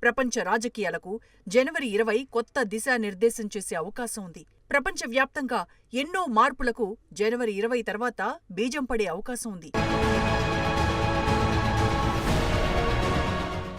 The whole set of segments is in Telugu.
ప్రపంచ రాజకీయాలకు జనవరి 20 కొత్త దిశానిర్దేశం చేసే అవకాశం ఉంది. ప్రపంచవ్యాప్తంగా ఎన్నో మార్పులకు జనవరి 20 తర్వాత బీజం పడే అవకాశం ఉంది.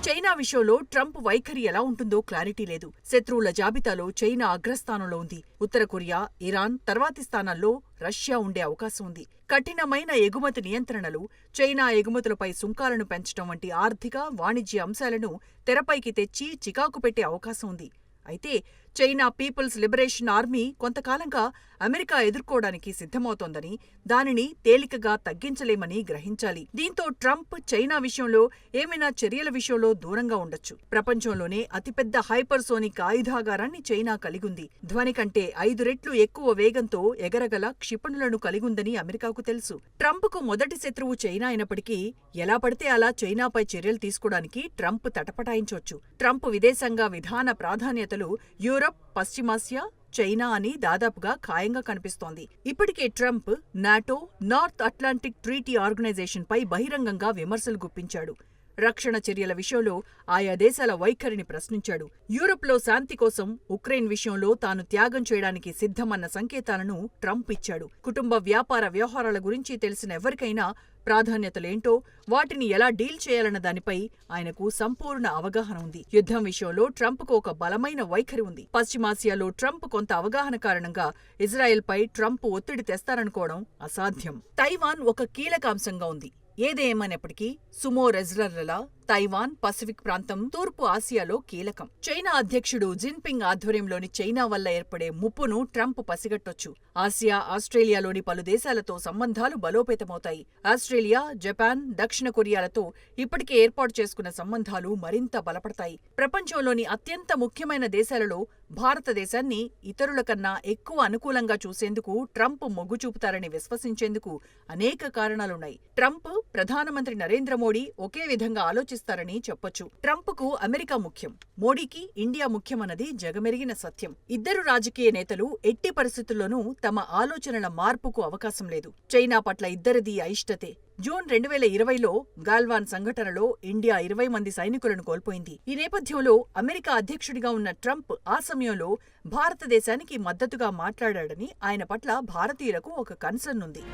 చైనా విషయంలో ట్రంప్ వైఖరి ఎలా ఉంటుందో క్లారిటీ లేదు. శత్రువుల జాబితాలో చైనా అగ్రస్థానంలో ఉంది. ఉత్తర కొరియా, ఇరాన్ తర్వాతి స్థానాల్లో రష్యా ఉండే అవకాశం ఉంది. కఠినమైన ఎగుమతి నియంత్రణలు, చైనా ఎగుమతులపై సుంకాలను పెంచడం వంటి ఆర్థిక, వాణిజ్య అంశాలను తెరపైకి తెచ్చి చికాకు పెట్టే అవకాశం ఉంది. అయితే చైనా పీపుల్స్ లిబరేషన్ ఆర్మీ కొంతకాలంగా అమెరికా ఎదుర్కోవడానికి సిద్ధమవుతోందని, దానిని తేలికగా తగ్గించలేమని గ్రహించాలి. దీంతో ట్రంప్ చైనా విషయంలో ఏమైనా చర్యల విషయంలో దూరంగా ఉండొచ్చు. ప్రపంచంలోనే అతిపెద్ద హైపర్సోనిక్ ఆయుధాగారాన్ని చైనా కలిగుంది. ధ్వని కంటే 5 రెట్లు ఎక్కువ వేగంతో ఎగరగల క్షిపణులను కలిగుందని అమెరికాకు తెలుసు. ట్రంప్కు మొదటి శత్రువు చైనా అయినప్పటికీ ఎలా పడితే అలా చైనాపై చర్యలు తీసుకోవడానికి ట్రంప్ తటపటాయించొచ్చు. ట్రంప్ విదేశాంగ విధాన ప్రాధాన్యతలు యూరప్, పశ్చిమాసియా, చైనా అని దాదాపుగా ఖాయంగా కనిపిస్తోంది. ఇప్పటికే Trump NATO, North Atlantic Treaty Organisation పై బహిరంగంగా విమర్శలు గుప్పించాడు. రక్షణ చర్యల విషయంలో ఆయా దేశాల వైఖరిని ప్రశ్నించాడు. యూరప్లో శాంతి కోసం ఉక్రెయిన్ విషయంలో తాను త్యాగం చేయడానికి సిద్ధమన్న సంకేతాలను ట్రంప్ ఇచ్చాడు. కుటుంబ వ్యాపార వ్యవహారాల గురించి తెలిసిన ఎవరికైనా ప్రాధాన్యతలేంటో, వాటిని ఎలా డీల్ చేయాలన్న దానిపై ఆయనకు సంపూర్ణ అవగాహన ఉంది. యుద్ధం విషయంలో ట్రంప్కు ఒక బలమైన వైఖరి ఉంది. పశ్చిమాసియాలో ట్రంప్ కొంత అవగాహన కారణంగా ఇజ్రాయెల్పై ట్రంప్ ఒత్తిడి తెస్తారనుకోవడం అసాధ్యం. తైవాన్ ఒక కీలక అంశంగా ఉంది. ఏదేమైనప్పటికీ సుమో రెజ్లర్ల తైవాన్, పసిఫిక్ ప్రాంతం తూర్పు ఆసియాలో కీలకం. చైనా అధ్యక్షుడు జిన్పింగ్ ఆధ్వర్యంలోని చైనా వల్ల ఏర్పడే ముప్పును ట్రంప్ పసిగట్టొచ్చు. ఆసియా, ఆస్ట్రేలియాలోని పలు దేశాలతో సంబంధాలు బలోపేతమవుతాయి. ఆస్ట్రేలియా, జపాన్, దక్షిణ కొరియాలతో ఇప్పటికే ఏర్పాటు చేసుకున్న సంబంధాలు మరింత బలపడతాయి. ప్రపంచంలోని అత్యంత ముఖ్యమైన దేశాలలో భారతదేశాన్ని ఇతరుల కన్నా ఎక్కువ అనుకూలంగా చూసేందుకు ట్రంప్ మొగ్గు చూపుతారని విశ్వసించేందుకు అనేక కారణాలున్నాయి. ట్రంప్, ప్రధానమంత్రి నరేంద్ర మోడీ ఒకే విధంగా ఆలోచిస్తారని చెప్పొచ్చు. ట్రంప్కు అమెరికా ముఖ్యం, మోడీకి ఇండియా ముఖ్యమన్నది జగమెరిగిన సత్యం. ఇద్దరు రాజకీయ నేతలు ఎట్టి పరిస్థితుల్లోనూ తమ ఆలోచనల మార్పుకు అవకాశం లేదు. చైనా పట్ల ఇద్దరిదీ అయిష్టతే. జూన్ 2020లో గాల్వాన్ సంఘటనలో ఇండియా 20 మంది సైనికులను కోల్పోయింది. ఈ నేపథ్యంలో అమెరికా అధ్యక్షుడిగా ఉన్న ట్రంప్ ఆ సమయంలో భారతదేశానికి మద్దతుగా మాట్లాడాడని, ఆయన పట్ల భారతీయులకు ఒక కన్సర్న్ ఉంది.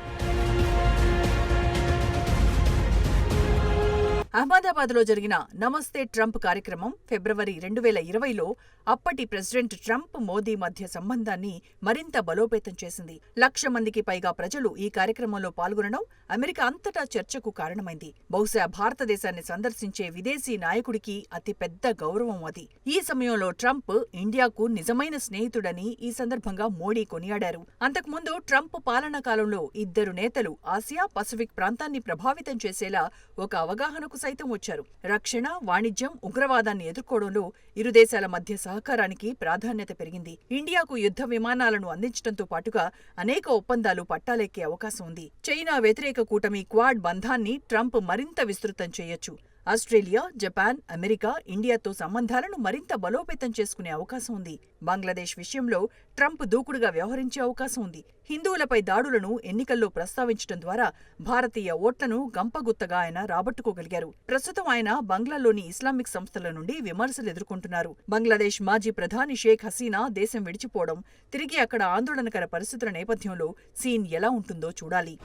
అహ్మదాబాద్లో జరిగిన నమస్తే ట్రంప్ కార్యక్రమం ఫిబ్రవరి 2020లో అప్పటి ప్రెసిడెంట్ ట్రంప్, మోదీ మధ్య సంబంధాన్ని మరింత బలోపేతం చేసింది. 1,00,000 మందికి పైగా ప్రజలు ఈ కార్యక్రమంలో పాల్గొనడం అమెరికా అంతటా చర్చకు కారణమైంది. బహుశా భారతదేశాన్ని సందర్శించే విదేశీ నాయకుడికి అతిపెద్ద గౌరవం అది. ఈ సమయంలో ట్రంప్ ఇండియాకు నిజమైన స్నేహితుడని ఈ సందర్భంగా మోడీ కొనియాడారు. అంతకుముందు ట్రంప్ పాలనా కాలంలో ఇద్దరు నేతలు ఆసియా, పసిఫిక్ ప్రాంతాన్ని ప్రభావితం చేసేలా ఒక అవగాహనకు సైతం వచ్చారు. రక్షణ, వాణిజ్యం, ఉగ్రవాదాన్ని ఎదుర్కోవడంలో ఇరు దేశాల మధ్య సహకారానికి ప్రాధాన్యత పెరిగింది. ఇండియాకు యుద్ధ విమానాలను అందించడంతో పాటుగా అనేక ఒప్పందాలు పట్టాలెక్కే అవకాశం ఉంది. చైనా వ్యతిరేక కూటమి క్వాడ్ బంధాన్ని ట్రంప్ మరింత విస్తృతం చేయొచ్చు. ఆస్ట్రేలియా, జపాన్, అమెరికా, ఇండియాతో సంబంధాలను మరింత బలోపేతం చేసుకునే అవకాశం ఉంది. బంగ్లాదేశ్ విషయంలో ట్రంప్ దూకుడుగా వ్యవహరించే అవకాశం ఉంది. హిందువులపై దాడులను ఎన్నికల్లో ప్రస్తావించడం ద్వారా భారతీయ ఓట్లను గంపగుత్తగా ఆయన రాబట్టుకోగలిగారు. ప్రస్తుతం ఆయన బంగ్లాలోని ఇస్లామిక్ సంస్థల నుండి విమర్శలు ఎదుర్కొంటున్నారు. బంగ్లాదేశ్ మాజీ ప్రధాని షేక్ హసీనా దేశం విడిచిపోవడం, తిరిగి అక్కడ ఆందోళనకర పరిస్థితుల నేపథ్యంలో సీన్ ఎలా ఉంటుందో చూడాలి.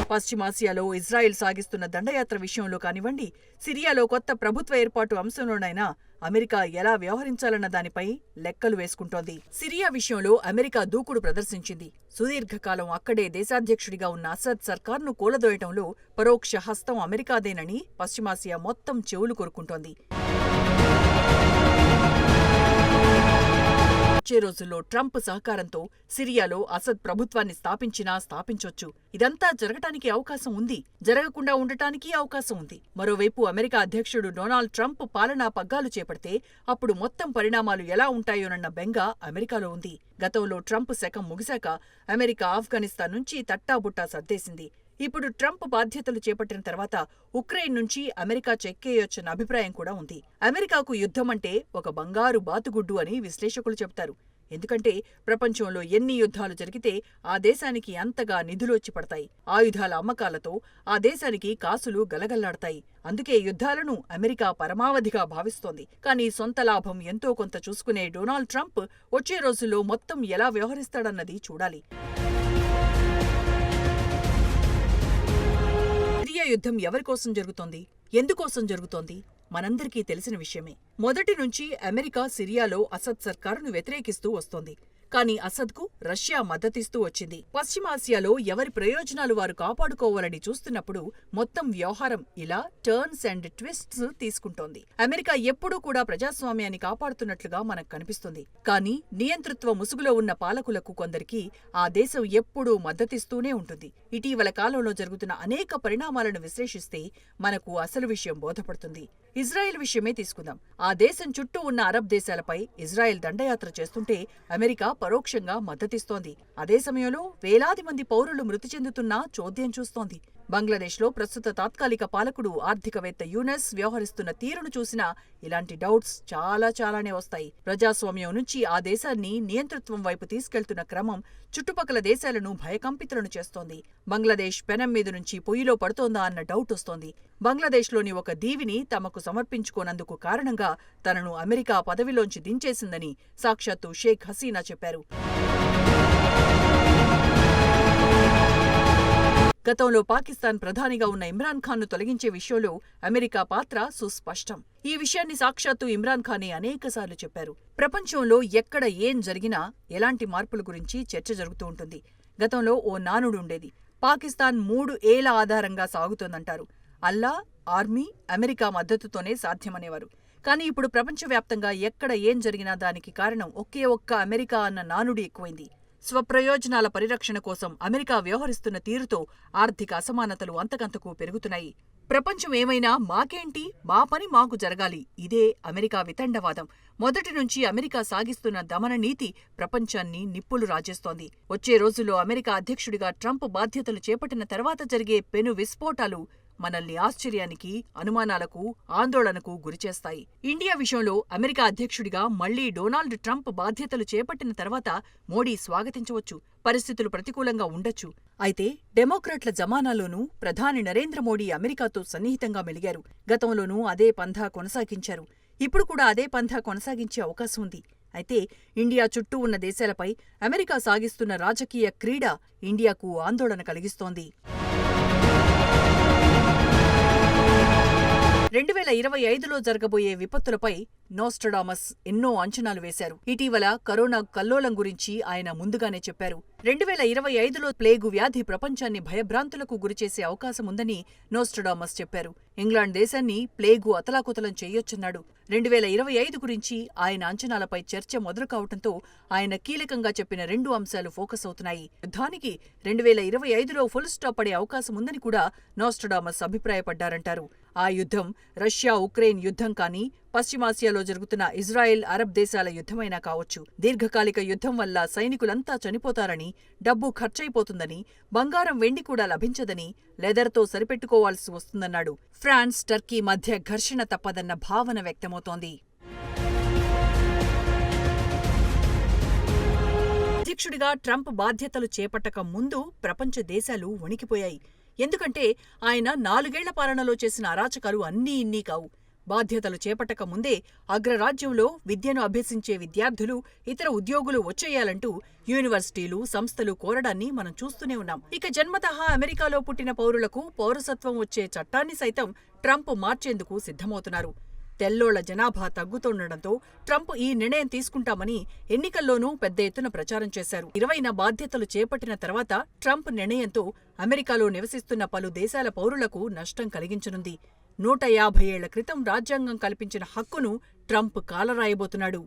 పశ్చిమాసియాలో ఇజ్రాయెల్ సాగిస్తున్న దండయాత్ర విషయంలో కానివ్వండి, సిరియాలో కొత్త ప్రభుత్వ ఏర్పాటు అంశంలోనైనా అమెరికా ఎలా వ్యవహరించాలన్న దానిపై లెక్కలు వేసుకుంటోంది. సిరియా విషయంలో అమెరికా దూకుడు ప్రదర్శించింది. సుదీర్ఘకాలం అక్కడే దేశాధ్యక్షుడిగా ఉన్న అసద్ సర్కార్ను కూలదోయటంలో పరోక్ష హస్తం అమెరికాదేనని పశ్చిమాసియా మొత్తం చెవులు కొరుకుంటోంది. వచ్చే రోజుల్లో ట్రంప్ సహకారంతో సిరియాలో అసద్ ప్రభుత్వాన్ని స్థాపించొచ్చు. ఇదంతా జరగటానికి అవకాశం ఉంది, జరగకుండా ఉండటానికి అవకాశం ఉంది. మరోవైపు అమెరికా అధ్యక్షుడు డొనాల్డ్ ట్రంప్ పాలనా పగ్గాలు చేపడితే అప్పుడు మొత్తం పరిణామాలు ఎలా ఉంటాయోనన్న బెంగ అమెరికాలో ఉంది. గతంలో ట్రంప్ శకం ముగిశాక అమెరికా ఆఫ్ఘనిస్తాన్ నుంచి తట్టాబుట్టా సర్దేసింది. ఇప్పుడు ట్రంప్ బాధ్యతలు చేపట్టిన తర్వాత ఉక్రెయిన్ నుంచి అమెరికా చెక్కేయొచ్చన్న అభిప్రాయం కూడా ఉంది. అమెరికాకు యుద్ధమంటే ఒక బంగారు బాతుగుడ్డు అని విశ్లేషకులు చెబుతారు. ఎందుకంటే ప్రపంచంలో ఎన్ని యుద్ధాలు జరిగితే ఆ దేశానికి అంతగా నిధులొచ్చి పడతాయి. ఆయుధాల అమ్మకాలతో ఆ దేశానికి కాసులు గలగల్లాడతాయి. అందుకే యుద్ధాలను అమెరికా పరమావధిగా భావిస్తోంది. కానీ సొంత లాభం ఎంతో కొంత చూసుకునే డొనాల్డ్ ట్రంప్ వచ్చే రోజుల్లో మొత్తం ఎలా వ్యవహరిస్తాడన్నది చూడాలి. సిరియా యుద్ధం ఎవరికోసం జరుగుతోంది? ఎందుకోసం జరుగుతోంది? మనందరికీ తెలిసిన విషయమే. మొదటి నుంచి అమెరికా సిరియాలో అసద్ సర్కారును వ్యతిరేకిస్తూ వస్తోంది. కానీ అసద్కు రష్యా మద్దతిస్తూ వచ్చింది. పశ్చిమాసియాలో ఎవరి ప్రయోజనాలు వారు కాపాడుకోవాలని చూస్తున్నప్పుడు మొత్తం వ్యవహారం ఇలా టర్న్స్ అండ్ ట్విస్ట్స్ తీసుకుంటోంది. అమెరికా ఎప్పుడూ కూడా ప్రజాస్వామ్యాన్ని కాపాడుతున్నట్లుగా మనకు కనిపిస్తుంది. కానీ నియంతృత్వ ముసుగులో ఉన్న పాలకులకు కొందరికి ఆ దేశం ఎప్పుడూ మద్దతిస్తూనే ఉంటుంది. ఇటీవల కాలంలో జరుగుతున్న అనేక పరిణామాలను విశ్లేషిస్తే మనకు అసలు విషయం బోధపడుతుంది. ఇజ్రాయెల్ విషయమే తీసుకుందాం. ఆ దేశం చుట్టూ ఉన్న అరబ్ దేశాలపై ఇజ్రాయెల్ దండయాత్ర చేస్తుంటే అమెరికా పరోక్షంగా మద్దతిస్తోంది. అదే సమయంలో వేలాది మంది పౌరులు మృతి చెందుతున్నా చోద్యం చూస్తోంది. బంగ్లాదేశ్లో ప్రస్తుత తాత్కాలిక పాలకుడు ఆర్థికవేత్త యూనస్ వ్యవహరిస్తున్న తీరును చూసినా ఇలాంటి డౌట్స్ చాలానే వస్తాయి. ప్రజాస్వామ్యం నుంచి ఆ దేశాన్ని నియంతృత్వం వైపు తీసుకెళ్తున్న క్రమం చుట్టుపక్కల దేశాలను భయకంపితులను చేస్తోంది. బంగ్లాదేశ్ పెనం మీద నుంచి పొయ్యిలో పడుతోందా అన్న డౌట్ వస్తోంది. బంగ్లాదేశ్లోని ఒక దీవిని తమకు సమర్పించుకోనందుకు కారణంగా తనను అమెరికా పదవిలోంచి దించేసిందని సాక్షాత్తు షేక్ హసీనా చెప్పారు. గతంలో పాకిస్తాన్ ప్రధానిగా ఉన్న ఇమ్రాన్ ఖాన్ను తొలగించే విషయంలో అమెరికా పాత్ర సుస్పష్టం. ఈ విషయాన్ని సాక్షాత్తు ఇమ్రాన్ ఖానే అనేకసార్లు చెప్పారు. ప్రపంచంలో ఎక్కడ ఏం జరిగినా ఎలాంటి మార్పుల గురించి చర్చ జరుగుతూ ఉంటుంది. గతంలో ఓ నానుడు ఉండేది. పాకిస్తాన్ 3 ఏళ్ల ఆధారంగా సాగుతోందంటారు. అల్లా, ఆర్మీ, అమెరికా మద్దతుతోనే సాధ్యమనేవారు. కానీ ఇప్పుడు ప్రపంచవ్యాప్తంగా ఎక్కడ ఏం జరిగినా దానికి కారణం ఒకే ఒక్క అమెరికా అన్న నానుడి ఎక్కువైంది. స్వప్రయోజనాల పరిరక్షణ కోసం అమెరికా వ్యవహరిస్తున్న తీరుతో ఆర్థిక అసమానతలు అంతకంతకు పెరుగుతున్నాయి. ప్రపంచం ఏమైనా మాకేంటి, మా పని మాకు జరగాలి, ఇదే అమెరికా వితండవాదం. మొదటి నుంచి అమెరికా సాగిస్తున్న దమన నీతి ప్రపంచాన్ని నిప్పులు రాజేస్తోంది. వచ్చే రోజుల్లో అమెరికా అధ్యక్షుడిగా ట్రంప్ బాధ్యతలు చేపట్టిన తర్వాత జరిగే పెను విస్ఫోటాలు మనల్ని ఆశ్చర్యానికి, అనుమానాలకు, ఆందోళనకు గురిచేస్తాయి. ఇండియా విషయంలో అమెరికా అధ్యక్షుడిగా మళ్లీ డొనాల్డ్ ట్రంప్ బాధ్యతలు చేపట్టిన తర్వాత మోడీ స్వాగతించవచ్చు. పరిస్థితులు ప్రతికూలంగా ఉండొచ్చు. అయితే డెమోక్రాట్ల జమానాలోనూ ప్రధాని నరేంద్ర మోడీ అమెరికాతో సన్నిహితంగా మెలిగారు. గతంలోనూ అదే పంథా కొనసాగించారు. ఇప్పుడు కూడా అదే పంథా కొనసాగించే అవకాశం ఉంది. అయితే ఇండియా చుట్టూ ఉన్న దేశాలపై అమెరికా సాగిస్తున్న రాజకీయ క్రీడ ఇండియాకు ఆందోళన కలిగిస్తోంది. 2025లో జరగబోయే విపత్తులపై నోస్ట్రడామస్ ఎన్నో అంచనాలు వేశారు. ఇటీవల కరోనా కల్లోలం గురించి ఆయన ముందుగానే చెప్పారు. 2025లో ప్లేగు వ్యాధి ప్రపంచాన్ని భయభ్రాంతులకు గురిచేసే అవకాశముందని నోస్ట్రడామస్ చెప్పారు. ఇంగ్లాండ్ దేశాన్ని ప్లేగు అతలాకుతలం చేయొచ్చన్నాడు. 2025 గురించి ఆయన అంచనాలపై చర్చ మొదలు కావడంతో ఆయన కీలకంగా చెప్పిన 2 అంశాలు ఫోకస్ అవుతున్నాయి. యుద్ధానికి 2025లో ఫుల్ స్టాప్ పడే అవకాశముందని కూడా నోస్ట్రడామస్ అభిప్రాయపడ్డారంటారు. ఆ యుద్ధం రష్యా ఉక్రెయిన్ యుద్ధం కానీ, పశ్చిమాసియాలో జరుగుతున్న ఇజ్రాయెల్ అరబ్ దేశాల యుద్ధమైనా కావచ్చు. దీర్ఘకాలిక యుద్ధం వల్ల సైనికులంతా చనిపోతారని, డబ్బు ఖర్చయిపోతుందని, బంగారం వెండి కూడా లభించదని, లెదర్తో సరిపెట్టుకోవాల్సి వస్తుందన్నాడు. ఫ్రాన్స్, టర్కీ మధ్య ఘర్షణ తప్పదన్న భావన వ్యక్తమవుతోంది. అధ్యక్షుడిగా ట్రంప్ బాధ్యతలు చేపట్టక ముందు ప్రపంచ దేశాలు వణికిపోయాయి. ఎందుకంటే ఆయన 4 ఏళ్ల పాలనలో చేసిన అరాచకాలు అన్నీ ఇన్నీ కావు. బాధ్యతలు చేపట్టక ముందే అగ్రరాజ్యంలో విద్యను అభ్యసించే విద్యార్థులు, ఇతర ఉద్యోగులు వచ్చేయాలంటూ యూనివర్సిటీలు, సంస్థలు కోరడాన్ని మనం చూస్తూనే ఉన్నాం. ఇక జన్మతః అమెరికాలో పుట్టిన పౌరులకు పౌరసత్వం వచ్చే చట్టాన్ని సైతం ట్రంప్ మార్చేందుకు సిద్ధమవుతున్నారు. తెల్లోళ్ల జనాభా తగ్గుతుండటంతో ట్రంప్ ఈ నిర్ణయం తీసుకుంటామని ఎన్నికల్లోనూ పెద్ద ఎత్తున ప్రచారం చేశారు. 20న బాధ్యతలు చేపట్టిన తర్వాత ట్రంప్ నిర్ణయంతో అమెరికాలో నివసిస్తున్న పలు దేశాల పౌరులకు నష్టం కలిగించనుంది. 150 ఏళ్ల క్రితం రాజ్యాంగం కల్పించిన హక్కును ట్రంప్ కాలరాయబోతున్నాడు.